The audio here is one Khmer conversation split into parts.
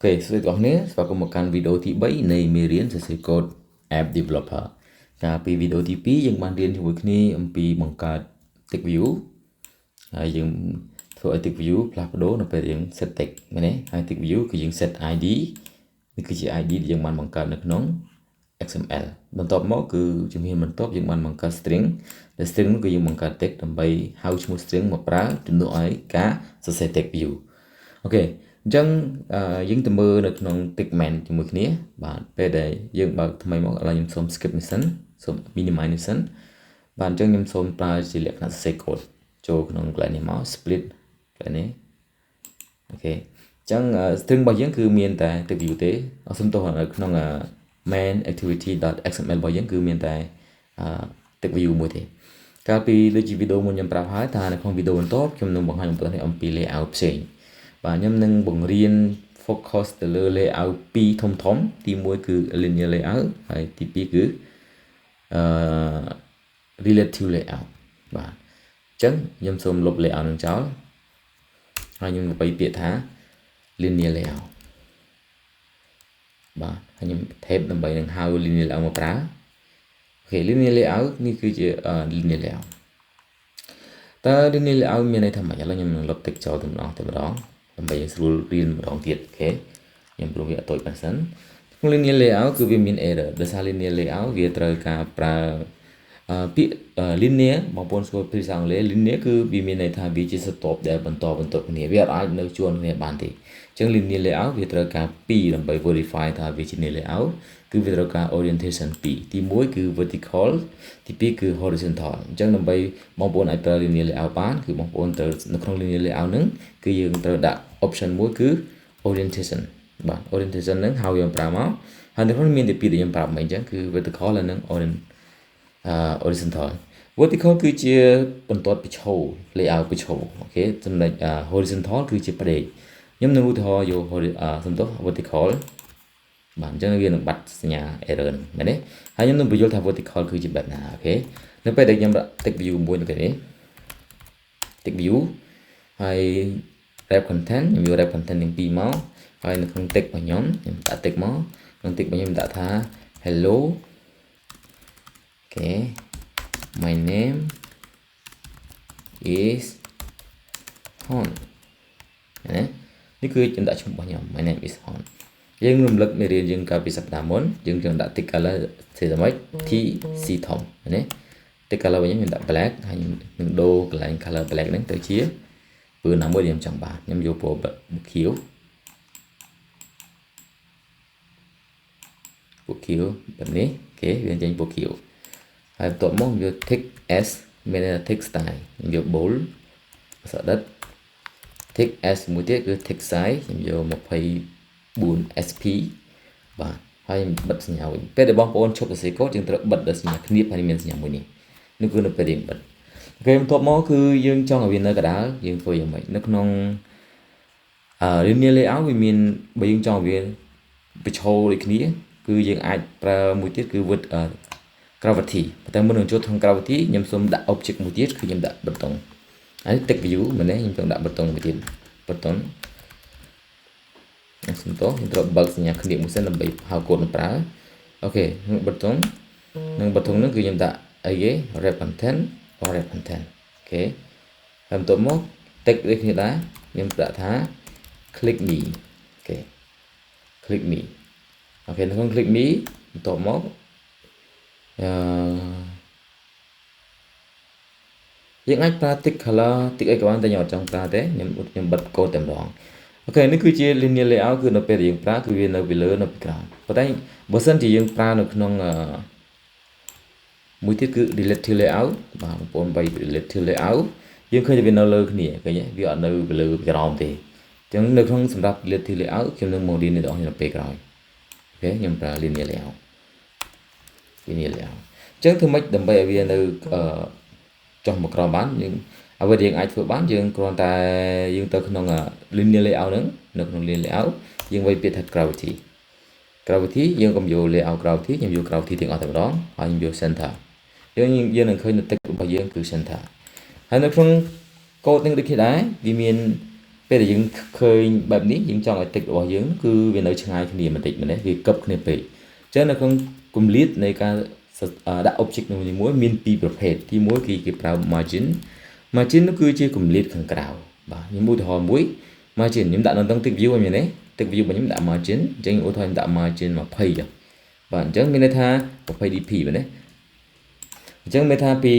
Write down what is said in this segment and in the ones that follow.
សួស្តីបងប្អូនស្វាគមន៍មកកាន់វីដេអូទី3នៃមេរៀនសរសេរកូដ App Developer កាលពីវីដេអូទី2យើងបានរៀនជាមួយគ្នាអំពីបង្កើត Text View ហើយយើងធ្វើឲ្យ Text View ផ្លាស់ប្ដូរនៅពេលយើង set text មែនទេហើយ Text View គឺយើង set ID នេះគឺជា ID ដែលយើងបានបង្កើតនៅក្នុង XML បន្ទាប់មកគឺជំហានបន្ទាប់យើងបានបង្កើត string ដែល string នោះគឺយើងបង្កើត text ដើម្បីហៅឈ្មោះ string មកប្រើជំនួសឲ្យការសរសេរ text view អូខេអញ្ចឹងយើងទៅមើលនៅក្នុង Pigment ជាមួយគ្នាបាទពេលដែលយើងបើកថ្មីមកឥឡូវខ្ញុំសូម skip នេះសិនសូម minimize នេះសិនបាទអញ្ចឹងខ្ញុំសូមប្រើជាលក្ខណៈសរសេរកូដចូលក្នុងកន្លែងនេះមក split កន្លែងនេះអូខេអញ្ចឹង string របស់យើងគឺមានតែ text view ទេអត់សំទោសនៅក្នុងmain activity.xml របស់យើងគឺមានតែtext view មួយទេកាលពីដូចជាវីដេអូមួយខ្ញុំប្រាប់ហើយថានៅក្នុងវីដេអូបន្ទាប់ខ្ញុំនឹងបង្ហាញបងប្អូនអំពី layout ផ្សេងបាទខ្ញុំនឹងបង្រៀន focus ទៅលើ layout 2ធំទី1គឺ linear layout ហើយទី2គឺrelative layout បាទអញ្ចឹងខ្ញុំសូមលុប layout នឹងចោលហើយខ្ញុំទៅពាក្យថា linear layout បាទហើយខ្ញុំ tab ដើម្បីនឹងហៅ linear layout មកប្រើអូខេ linear layout នេះគឺជា linear layout តើ linear layout មានន័យថាម៉េចឥឡូវខ្ញុំនឹងលុប text ចោលតែម្ដងដើម្បីឲ្យស្រួលរៀនម្ដងទៀតអូខេខ្ញុំព្រោះវាអត់តូចប៉ុណ្ណឹងក្នុង linear layout គឺវាមាន error ដោយសារ linear layout វាត្រូវការប្រើពាក្យ linear បងប្អូនស្គាល់ភាសាអង់គ្លេស linear គឺវាមានន័យថាវាជាស្រទាប់ដែលបន្តគ្នាវាអាចនៅជួនគ្នាបានទេអញ្ចឹង linear layout វាត្រូវការ2ដើម្បី verify ថាវាជា linear layout គឺវាត្រូវការ orientation 2ទី1គឺ vertical ទី2គឺ horizontal អញ្ចឹងដើម្បីបងប្អូនអាចប្រើ linear layout បានគឺបងប្អូនត្រូវនៅក្នុង linear layout ហ្នឹងគឺយើងត្រូវដាក់ option មួយគឺ orientation បាទ orientation ហ្នឹងហើយយើងប្រើមកហើយនៅក្នុងមានទី2ដែលខ្ញុំប្រាប់មិញអញ្ចឹងគឺ vertical ហើយនឹង horizontal vertical គឺជាបន្ទាត់ប្រឈរ layout ប្រឈរអូខេចំណុច horizontal គឺជាផ្ដេកខ្ញុំនឹងឧទាហរណ៍យកសំដៅ vertical បាទអញ្ចឹងវានឹងបាត់សញ្ញា error ហ្នឹងមែនទេហើយខ្ញុំនឹងបញ្យល់ថា vertical គឺជាបែបណាអូខេនៅពេលដែលខ្ញុំ text view មួយនៅពេលនេះ text view ហើយ wrap content ខ្ញុំយក wrap content ទាំងពីរមកហើយនៅក្នុង text របស់ខ្ញុំដាក់ text មកក្នុង text របស់ខ្ញុំដាក់ថា hello អូខេ my name is Hon ណានេះគឺខ្ញុំដាក់ឈ្មោះរបស់ខ្ញុំ my name is Hon យើងរំលឹកមេរៀនយើងកាលពីសប្តាហ៍មុនយើងដាក់ tick color សេតែម៉េច TC ធំណា tick color របស់ខ្ញុំដាក់ black ហើយខ្ញុំដូរកន្លែង color black ហ្នឹងទៅជាពណ៌ណាមួយដែលខ្ញុំចង់បានខ្ញុំយកពណ៌ខៀវបែបនេះអូខេវាចេញពណ៌ខៀវហើយបន្ទាប់មកខ្ញុំយក text S មាន text style ខ្ញុំយក bold អក្សរដិត text S មួយទៀតគឺ text size ខ្ញុំយក24 SP បាទហើយបិទសញ្ញាវិញពេលដែលបងប្អូនឈប់សរសេរកូដយើងត្រូវបិទដោយសញ្ញាគ្នាហើយមានសញ្ញាមួយនេះនោះគឺនៅពេលយើងបិទអូខេបន្ទាប់មកគឺយើងចង់ឲ្យវានៅកណ្ដាលយើងធ្វើយ៉ាងម៉េចនៅក្នុងlinear layout វាមានបើយើងចង់វាប្រឈរដូចគ្នាគឺយើងអាចប្រើមួយទៀតគឺ with gravity តែមុននឹងចូលក្នុង gravity ខ្ញុំសូមដាក់ object មួយទៀតគឺខ្ញុំដាក់ button ហើយ text view មែនទេខ្ញុំចង់ដាក់ button មួយទៀត button ខ្ញុំត្រូវបើកសញ្ញាគ្នាមួយសិនដើម្បីហៅកូដមកប្រើអូខេ button នឹង button ហ្នឹងគឺខ្ញុំដាក់អីគេ wrap content អូខេហើយបន្ទាប់មក text ដូចគ្នាដែរខ្ញុំដាក់ថា click me អូខេ click me អូខេនៅក្នុង click me បន្ទាប់មកយើងអាចប្រើ tick color tick អីក៏បានតែខ្ញុំអត់ចង់ប្រើទេខ្ញុំបិទកូដតែម្ដងអូខេនេះគឺជា linear layout គឺនៅពេលយើងប្រើគឺវានៅពីលើនៅពីក្រោមប៉ុន្តែបើសិនជាយើងប្រើនៅក្នុងមួយទៀតគឺ relative layout បាទបងប្អូនបី relative layout យើងឃើញថាវានៅលើគ្នាឃើញទេវាអត់នៅពីលើពីក្រោមទេអញ្ចឹងនៅក្នុងសម្រាប់ relative layout ខ្ញុំនឹងមករៀននៅដល់ពេលក្រោយអូខេខ្ញុំប្រើ linear layout អញ្ចឹងធ្វើម៉េចដើម្បីឲ្យវានៅចុះមកក្រោមបានយើងអ្វីដែលយើងអាចធ្វើបានយើងគ្រាន់តែយើងទៅក្នុង linear layout ហ្នឹងនៅក្នុង linear layout យើងវាយពាក្យថា gravity យើងកុំយក layout gravity ខ្ញុំយក gravity ទាំងអស់តែម្ដងហើយខ្ញុំយក center យើងនឹងឃើញនៅ text របស់យើងគឺ center ហើយនៅក្នុង code នេះដូចគ្នាដែរវាមាន ពេលដែលយើងឃើញបែបនេះយើងចង់ឲ្យទឹករបស់យើងគឺវានៅឆ្ងាយគ្នាបន្តិចមែនទេវាកឹបគ្នាពេកអញ្ចឹងនៅក្នុងគម្លាតនៃការដាក់ object នីមួយៗមានពីរប្រភេទទី1គឺគេប្រើ margin នោះគឺជាគម្លាតខាងក្រៅបាទខ្ញុំឧទាហរណ៍មួយ margin ខ្ញុំដាក់នៅក្នុង tick view ឲ្យមានទេ tick view របស់ខ្ញុំដាក់ margin អញ្ចឹងឧទាហរណ៍ខ្ញុំដាក់ margin 20ចុះបាទអញ្ចឹងមានន័យថា 20dp មែនទេអញ្ចឹងមានថាពី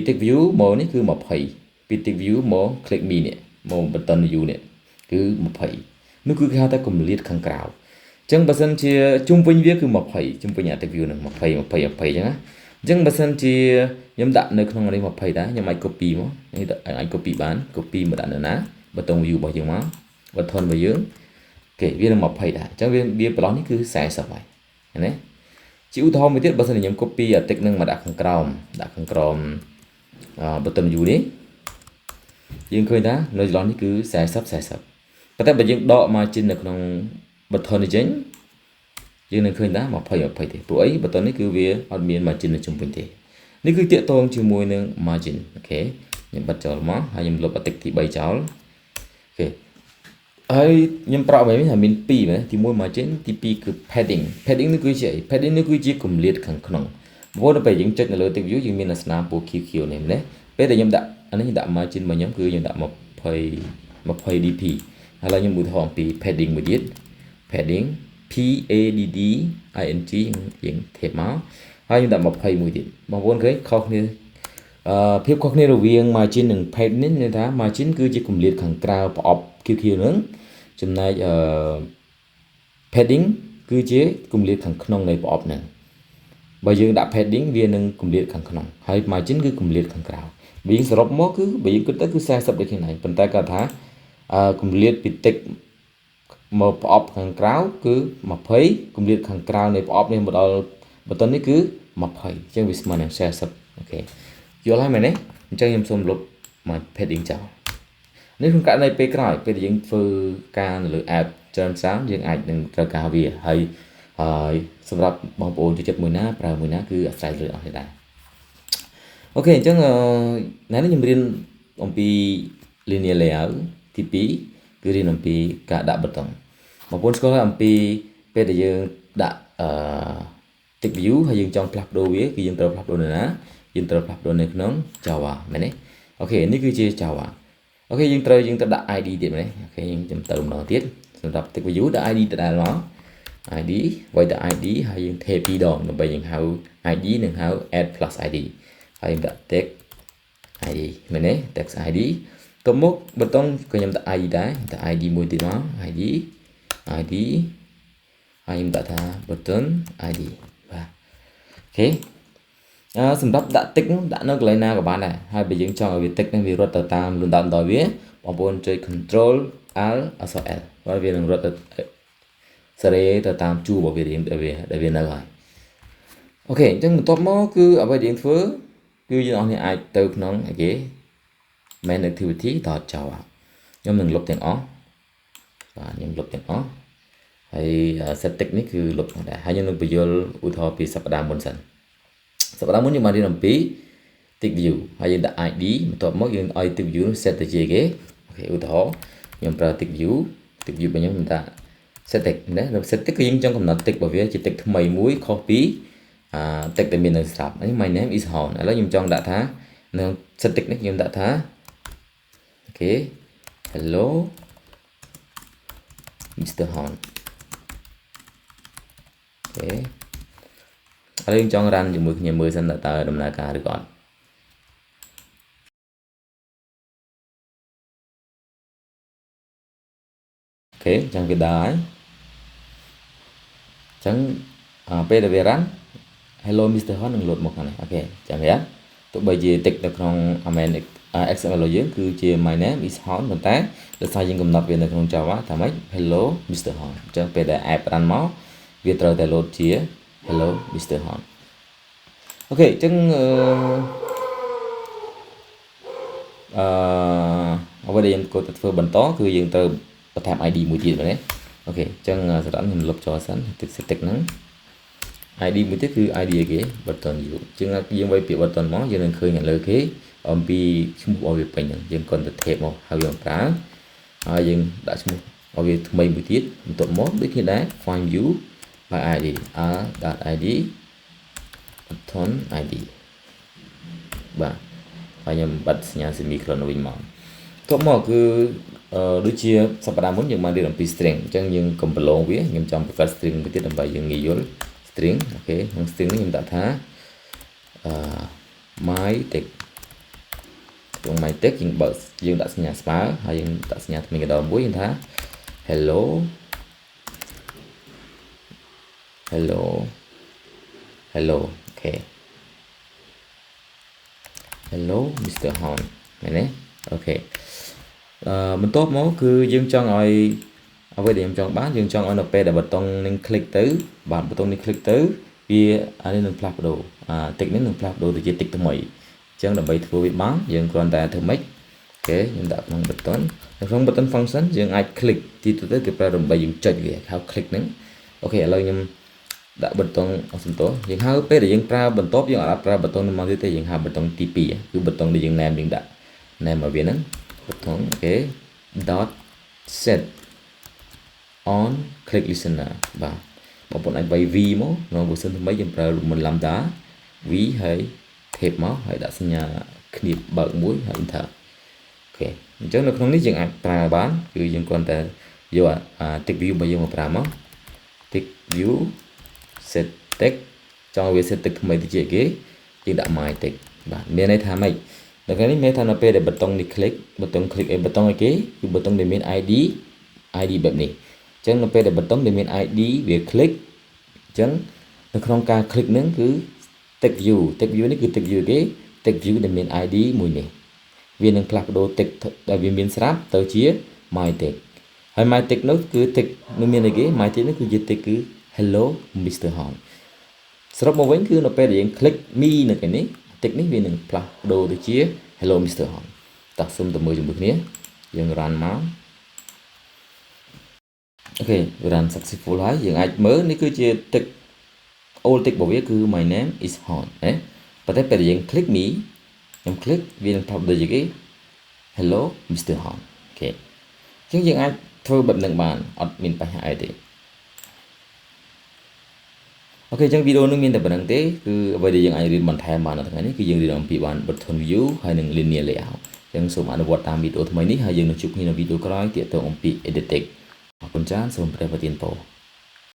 tick view មកនេះគឺ20ពី tick view មក click me នេះមក button view នេះគឺ20នោះគឺគេហៅថាគម្លាតខាងក្រៅអញ្ចឹងបើសិនជាជុំវិញវាគឺ20ជុំវិញ tick view នឹង20អញ្ចឹងណាអញ្ចឹងបើសិនជាខ្ញុំដាក់នៅក្នុងនេះ20ដែរខ្ញុំអាច copy មកនេះអាច copy បាន copy មកដាក់នៅណាប៊ូតុង view របស់យើងមក button របស់យើងអូខេវានឹង20ដែរអញ្ចឹងវាប្រឡោះនេះគឺ40ហើយឃើញទេជាឧទាហរណ៍មួយទៀតបើសិនជាខ្ញុំ copy អា tick នឹងមកដាក់ខាងក្រោមbutton view នេះយើងឃើញថានៅចន្លោះនេះគឺ40ប៉ុន្តែបើយើងដក margin នៅក្នុង button នេះចេញយើងនឹងឃើញថា20ទេព្រោះអី button នេះគឺវាអត់មាន margin នៅជុំវិញទេនេះគឺតាក់ទងជាមួយនឹង margin អូខេខ្ញុំបិទចោលមកហើយខ្ញុំលុប tick ទី3ចោលអូខេហើយខ្ញុំប្រក់វិញថាមាន2មែនទី1 margin ទី2គឺ padding នេះគឺជាអី padding នេះគឺជាគម្លាតខាងក្នុងព្រោះដល់ពេលយើងចុចនៅលើ tick view យើងមានអាសនាពណ៌ខៀវៗនេះមែនទេពេលដែលខ្ញុំដាក់អានេះខ្ញុំដាក់ margin របស់ខ្ញុំគឺខ្ញុំដាក់20dp ហើយឡើយខ្ញុំឧទាហរណ៍អំពី padding មួយទៀត padding padding យើងថេបមកហើយខ្ញុំដាក់20មួយទៀតបងប្អូនឃើញខុសគ្នាភាពខុសគ្នារវាង margin និង padding នេះមានថា margin គឺជាគម្លាតខាងក្រៅប្រអប់ខៀវៗហ្នឹងចំណែកpadding គឺជាគម្លាតខាងក្នុងនៃប្រអប់ហ្នឹងបើយើងដាក់ padding វានឹងគម្លាតខាងក្នុងហើយ margin គឺគម្លាតខាងក្រៅបើយើងសរុបមកគឺបើយើងគិតទៅគឺ40ដូចគ្នាប៉ុន្តែគាត់ថាគម្លាតពី tick មកប្រអប់ខាងក្រៅគឺ20គម្លាតខាងក្រៅនៃប្រអប់នេះមកដល់ button នេះគឺ20អញ្ចឹងវាស្មើនឹង40អូខេយល់ហើយមែនទេអញ្ចឹងខ្ញុំសូមលុបមក padding ចោលនេះក្នុងករណីពេលក្រោយពេលដែលយើងធ្វើការនៅលើ app ច្រើនសារយើងអាចនឹងត្រូវការវាហើយសម្រាប់បងប្អូនចូលចិត្តមួយណាប្រើមួយណាគឺអាស្រ័យលើអស់នេះដែរអូខេអញ្ចឹងថ្ងៃនេះខ្ញុំរៀនអំពី linear layout ទី2គឺរៀនអំពីការដាក់ button បងប្អូនស្គាល់អំពីពេលដែលយើងដាក់tick view ហើយយើងចង់ផ្លាស់ប្ដូរវាគឺយើងត្រូវផ្លាស់ប្ដូរនៅណាយើងត្រូវផ្លាស់ប្ដូរនៅក្នុង Java មែនទេអូខេនេះគឺជា Java អូខេយើងត្រូវដាក់ ID ទៀតមែនទេអូខេខ្ញុំទៅម្ដងទៀតសម្រាប់ tick viewដាក់ ID ដដែលមក ID វាយតែ ID ហើយយើងថេពីរដងដើម្បីយើងហៅ ID និងហៅ add plus ID ហើយយើងដាក់ text ID មែនទេ text ID ទៅមុខប៊ូតុងក៏ខ្ញុំដាក់ ID ដែរដាក់ ID មួយទៀតមក ID ហើយខ្ញុំដាក់ថា button ID បាទអូខេសម្រាប់ដាក់ tick នោះដាក់នៅកន្លែងណាក៏បានដែរហើយបើយើងចង់ឲ្យវា tick នេះវារត់ទៅតាមលំដាប់ដោយវាបងប្អូនចុច control L អក្សរ L ហើយវានឹងរត់ទៅសេរីទៅតាមជួររបស់វារៀងដែលវានៅហើយអូខេអញ្ចឹងបន្ទាប់មកគឺអ្វីដែលយើងធ្វើគឺយើងអស់នេះអាចទៅក្នុងអីគេ main activity.java ខ្ញុំនឹងលុបទាំងអស់បាទខ្ញុំលុបទាំងអស់ហើយ set tick នេះគឺលុបដែរហើយខ្ញុំនឹងបញ្យល់ឧទាហរណ៍ពីសប្តាហ៍មុនសិនសប្តាហ៍មុនយើងបានរៀនអំពី tick view ហើយយើងដាក់ ID បន្ទាប់មកយើងឲ្យ tick view set ទៅជាគេអូខេឧទាហរណ៍ខ្ញុំប្រើ tick view របស់ខ្ញុំដាក់ set tick ណា set tick គឺយើងចង់កំណត់ tick របស់វាជា tick ថ្មីមួយខុសពី tick ដែលមាននៅស្រាប់នេះ my name is Hon ឥឡូវខ្ញុំចង់ដាក់ថានៅ set tick នេះខ្ញុំដាក់ថាអូខេ hello Mr. Hon អូខេឥឡូវយើងចង់ run ជាមួយគ្នាមើលសិនតើដំណើរការឬក៏អត់អូខេអញ្ចឹងវាដើរហើយអញ្ចឹងពេលដែលវា run hello Mr. Hon នឹងលោតមកខាងនេះអូខេចាំវាទោះបីជា tick នៅក្នុង main XML របស់យើងគឺជា my name is Hon ប៉ុន្តែដោយសារយើងកំណត់វានៅក្នុង Java ថាម៉េច hello Mr. Hon អញ្ចឹងពេលដែល app run មកវាត្រូវតែលោតជា hello Mr. Hon អូខេអញ្ចឹងអ្វីដែលយើងគួរតែធ្វើបន្តគឺយើងត្រូវបន្ថែម ID មួយទៀតមែនទេអូខេអញ្ចឹងសម្រាប់ខ្ញុំលុបចោលសិន tick ហ្នឹង ID មួយទៀតគឺ ID គេ button view ជាងយើងវាយពាក្យ button មកយើងនឹងឃើញនៅលើគេអំពីឈ្មោះរបស់វាពេញហ្នឹងយើងគ្រាន់តែ tab មកហើយយើងប្រើ ហើយយើងដាក់ឈ្មោះឲ្យវាថ្មីមួយទៀតបន្ទាប់មកដូចគ្នាដែរ find view by id r.id button id បាទហើយខ្ញុំបិទសញ្ញា semicolon វិញមកបន្ទាប់មកគឺដូចជាសប្តាហ៍មុនយើងបានរៀនអំពី string អញ្ចឹងយើងកុំប្រឡងវាខ្ញុំចង់បង្កើត string មួយទៀតដើម្បីយើងងាយយល់ string អូខេក្នុង string នេះខ្ញុំដាក់ថាmy text ក្នុង my text យើងបើកយើងដាក់សញ្ញាស្មើហើយយើងដាក់សញ្ញាថ្មីកណ្ដោមួយយើងថា hello hello អូខេ hello Mr. Hon មែនទេអូខេបន្ទាប់មកគឺយើងចង់ឲ្យអ្វីដែលខ្ញុំចង់បានយើងចង់ឲ្យនៅពេលដែលប៊ូតុងនឹង click ទៅបាទប៊ូតុងនេះ click ទៅវាអានេះនឹងផ្លាស់ប្ដូរtick នេះនឹងផ្លាស់ប្ដូរទៅជា tick ថ្មីអញ្ចឹងដើម្បីធ្វើវាបានយើងគ្រាន់តែធ្វើម៉េចអូខេខ្ញុំដាក់ក្នុង button នៅក្នុង button function យើងអាច click ទីទៅគេប្រើដើម្បីយើងចុចវាហៅ click ហ្នឹងអូខេឥឡូវខ្ញុំដាក់ប៊ូតុងអសំទោសយើងហៅពេលដែលយើងប្រើបន្ទាប់យើងអាចប្រើប៊ូតុងនឹងមកទៀតទេយើងហៅប៊ូតុងទី2គឺប៊ូតុងដែលយើង name យើងដាក់ name មកវាហ្នឹងប៊ូតុងអូខេ dot set on click listener បាទបងប្អូនអាចវាយ v មកក្នុង version ថ្មីយើងប្រើរូបមន្ត lambda v ហើយ tab មកហើយដាក់សញ្ញាគ្នាបើកមួយហើយ enter អូខេអញ្ចឹងនៅក្នុងនេះយើងអាចប្រើបានគឺយើងគ្រាន់តែយក tick view របស់យើងមកប្រើមក tick view set text ចង់ឲ្យវា set text ថ្មីទៅជាគេយើងដាក់ my text បាទមានន័យថាម៉េចនៅក្នុងនេះមានថានៅពេលដែលប៊ូតុងនេះ click ប៊ូតុង click ប៊ូតុងអីគេគឺប៊ូតុងដែលមាន id បែបនេះអញ្ចឹងនៅពេលដែលប៊ូតុងដែលមាន id វា click អញ្ចឹងនៅក្នុងការ click ហ្នឹងគឺ text view នេះគឺ text view គេ text view ដែលមាន id មួយនេះវានឹងផ្លាស់ប្ដូរ text ដែលវាមានស្រាប់ទៅជា my text ហើយ my text នោះគឺ text នោះមានអីគេ my text នេះគឺជា text គឺ hello Mr. Hon សរុបមកវិញគឺនៅពេលដែលយើង click me នៅកន្លែងនេះ text នេះវានឹងផ្លាស់ប្ដូរទៅជា hello Mr. Hon តោះសូមទៅមើលជាមួយគ្នាយើង run មកអូខេ run successful ហើយយើងអាចមើលនេះគឺជា text old text របស់វាគឺ my name is Hon ណាប៉ុន្តែពេលដែលយើង click me ខ្ញុំ click វានឹងផ្លាស់ប្ដូរជាគេ hello Mr. Hon អូខេអញ្ចឹងយើងអាចធ្វើបែបហ្នឹងបានអត់មានបញ្ហាអីទេអូខេអញ្ចឹងវីដេអូនេះមានតែប៉ុណ្្នឹងទេគឺអ្វីដែលយើងអាចរៀនបន្ថែមបាននៅថ្ងៃនេះគឺយើងរៀនអំពីបាន button view ហើយនិង linear layout អញ្ចឹងសូមអនុវត្តតាមវីដេអូថ្មីនេះហើយយើងនឹងជួបគ្នានៅវីដេអូក្រោយទាក់ទងអំពី editing អរគុណច្រើនសូមព្រះប្រទានពរ